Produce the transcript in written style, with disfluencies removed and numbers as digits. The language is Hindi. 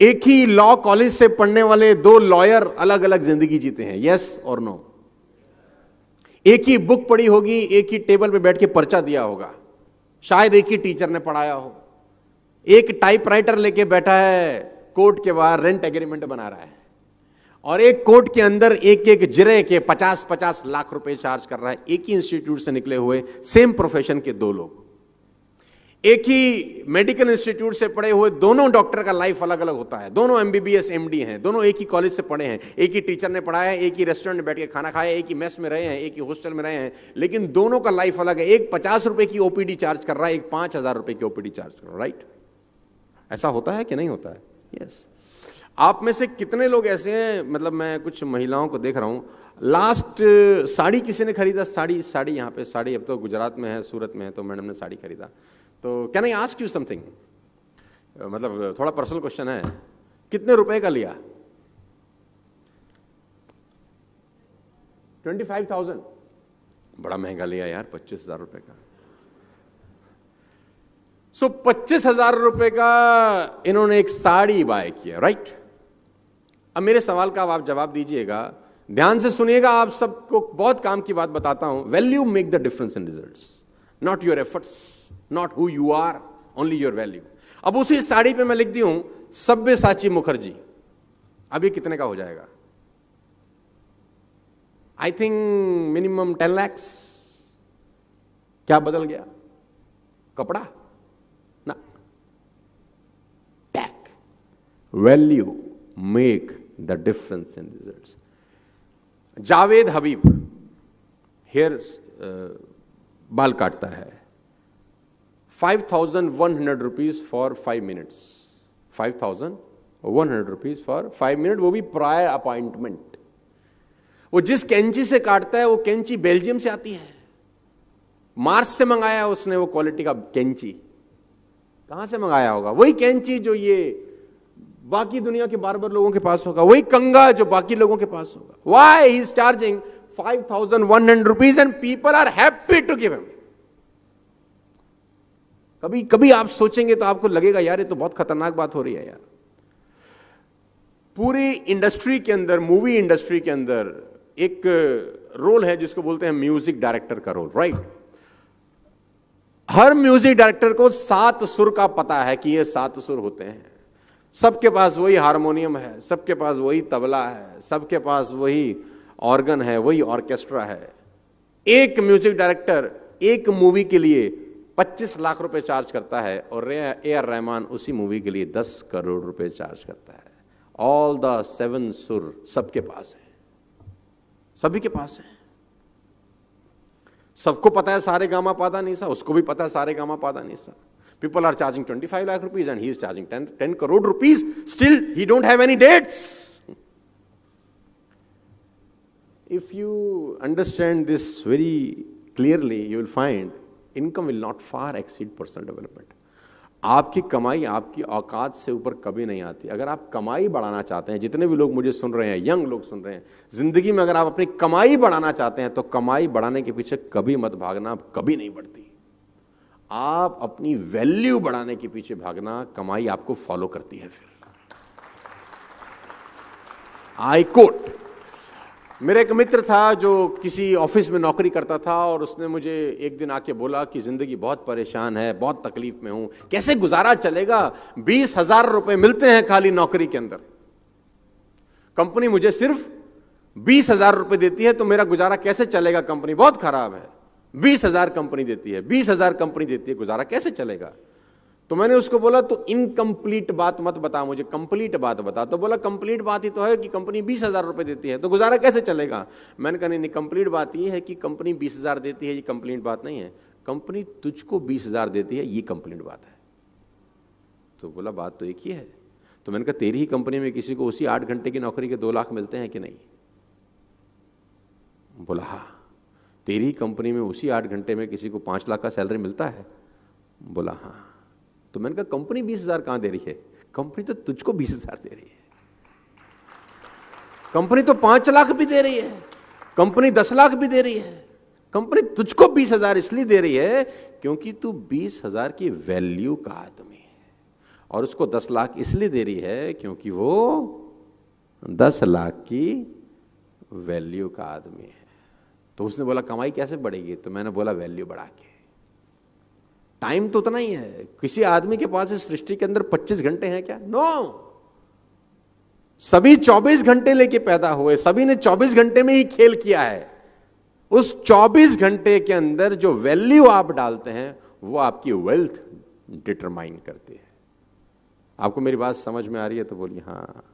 एक ही लॉ कॉलेज से पढ़ने वाले दो लॉयर अलग अलग जिंदगी जीते हैं, यस और नो। एक ही बुक पढ़ी होगी, एक ही टेबल पे बैठ के पर्चा दिया होगा, शायद एक ही टीचर ने पढ़ाया हो। एक टाइपराइटर लेके बैठा है कोर्ट के बाहर, रेंट एग्रीमेंट बना रहा है, और एक कोर्ट के अंदर एक एक जिरे के 50-50 लाख रुपए चार्ज कर रहा है। एक ही इंस्टीट्यूट से निकले हुए सेम प्रोफेशन के दो लोग, एक ही मेडिकल इंस्टीट्यूट से पढ़े हुए दोनों डॉक्टर का लाइफ अलग अलग होता है। दोनों एमबीबीएस एमडी हैं, दोनों एक ही कॉलेज से पढ़े हैं, एक ही टीचर ने पढ़ाया है, एक ही रेस्टोरेंट में बैठ के खाना खाया, एक ही मेस में रहे हैं, एक ही हॉस्टल में रहे हैं, लेकिन दोनों का लाइफ अलग है। एक 50 रुपए की ओपीडी चार्ज कर रहा है, एक 5,000 रुपए की ओपीडी चार्ज कर रहा है, राइट? ऐसा होता है कि नहीं होता है? यस। आप में से कितने लोग ऐसे हैं, मतलब मैं कुछ महिलाओं को देख रहा हूं, लास्ट साड़ी किसी ने खरीदा? साड़ी यहाँ पे साड़ी, अब तो गुजरात में है, सूरत में है, तो मैडम ने साड़ी खरीदा। तो can I ask you something, मतलब थोड़ा पर्सनल क्वेश्चन है, कितने रुपए का लिया? 25,000? बड़ा महंगा लिया यार, 25,000 रुपए का। 25,000 रुपए का इन्होंने एक साड़ी बाय किया, राइट? अब मेरे सवाल का आप जवाब दीजिएगा, ध्यान से सुनिएगा, आप सबको बहुत काम की बात बताता हूं। Value make the difference in results, not your efforts, not who you are, only your value. अब उसी साड़ी पे मैं लिख दी हूं सब्यसाची मुखर्जी, अब ये कितने का हो जाएगा? I think minimum 10 lakh. क्या बदल गया? कपड़ा ना, tag. Value make the difference in results. Javed Habib hair बाल काटता है, 5,100 rupees for 5 minutes. 5,100 rupees for 5 minute, वो भी प्रायर अपॉइंटमेंट। वो जिस कैंची से काटता है वो कैंची बेल्जियम से आती है, मार्स से मंगाया उसने वो क्वालिटी का कैंची। कहां से मंगाया होगा? वही कैंची जो ये बाकी दुनिया के बार्बर लोगों के पास होगा, वही कंगा जो बाकी लोगों के पास होगा। Why he is charging 5,100 rupees and people are happy to give him? कभी कभी आप सोचेंगे तो आपको लगेगा यार ये तो बहुत खतरनाक बात हो रही है यार। पूरी इंडस्ट्री के अंदर, मूवी इंडस्ट्री के अंदर एक रोल है जिसको बोलते हैं म्यूजिक डायरेक्टर का रोल, राइट? हर म्यूजिक डायरेक्टर को 7 सुर का पता है कि ये 7 सुर होते हैं। सबके पास वही हारमोनियम है, सबके पास वही तबला है, सबके पास वही ऑर्गन है, वही ऑर्केस्ट्रा है। एक म्यूजिक डायरेक्टर एक मूवी के लिए 25 लाख रुपए चार्ज करता है और ए आर रहमान उसी मूवी के लिए 10 करोड़ रुपए चार्ज करता है। ऑल द 7 सुर सबके पास है, सभी के पास है। सबको पता है सारे गामा पादा निसा, उसको भी पता है सारे गामा पादा निसा। People are charging 25 lakh rupees and he is charging 10 crore rupees. Still, he don't have any dates. If you understand this very clearly, you will find income will not far exceed personal development. आपकी कमाई आपकी औकात से ऊपर कभी नहीं आती। अगर आप कमाई बढ़ाना चाहते हैं, जितने भी लोग मुझे सुन रहे हैं, यंग लोग सुन रहे हैं, जिंदगी में अगर आप अपनी कमाई बढ़ाना चाहते हैं तो कमाई बढ़ाने के पीछे कभी मत भागना, कभी नहीं बढ़ती। आप अपनी वैल्यू बढ़ाने के पीछे भागना, कमाई आपको फॉलो करती है। फिर आई कोट, मेरा एक मित्र था जो किसी ऑफिस में नौकरी करता था और उसने मुझे एक दिन आके बोला कि जिंदगी बहुत परेशान है, बहुत तकलीफ में हूं, कैसे गुजारा चलेगा? 20,000 रुपए मिलते हैं खाली नौकरी के अंदर, कंपनी मुझे सिर्फ 20,000 रुपए देती है, तो मेरा गुजारा कैसे चलेगा? कंपनी बहुत खराब है, 20,000 कंपनी देती है, 20,000 कंपनी देती है, गुजारा कैसे चलेगा? तो मैंने उसको बोला तो इनकम्प्लीट बात मत बता मुझे, कंप्लीट बात बता। तो बोला कंप्लीट बात ही तो है कि कंपनी 20,000 रुपए देती है, तो गुजारा कैसे चलेगा? मैंने कहा नहीं, कंप्लीट बात ये है कि कंपनी 20,000 देती है, ये कंप्लीट बात नहीं है। कंपनी तुझको 20,000 देती है, ये कंप्लीट बात है। तो बोला बात तो एक ही है। तो मैंने कहा तेरी ही कंपनी में किसी को उसी 8 घंटे की नौकरी के 2 लाख मिलते हैं कि नहीं? बोला हाँ। तेरी ही कंपनी में उसी 8 घंटे में किसी को 5 लाख का सैलरी मिलता है? बोला हाँ। तो मैंने कहा कंपनी 20,000 कहां दे रही है? कंपनी तो तुझको 20,000 दे रही है। कंपनी तो 5 लाख भी दे रही है, कंपनी 10 लाख भी दे रही है। कंपनी तुझको 20,000 इसलिए दे रही है क्योंकि तू 20,000 की वैल्यू का आदमी है। और उसको 10 लाख इसलिए दे रही है क्योंकि वो 10 लाख की वैल्यू का आदमी है। तो उसने बोला कमाई कैसे बढ़ेगी? तो मैंने बोला वैल्यू बढ़ा के। टाइम तो उतना ही है। किसी आदमी के पास इस सृष्टि के अंदर 25 घंटे हैं क्या? नो। सभी 24 घंटे लेके पैदा हुए, सभी ने 24 घंटे में ही खेल किया है। उस 24 घंटे के अंदर जो वैल्यू आप डालते हैं वो आपकी वेल्थ डिटरमाइन करती है। आपको मेरी बात समझ में आ रही है तो बोलिए हाँ।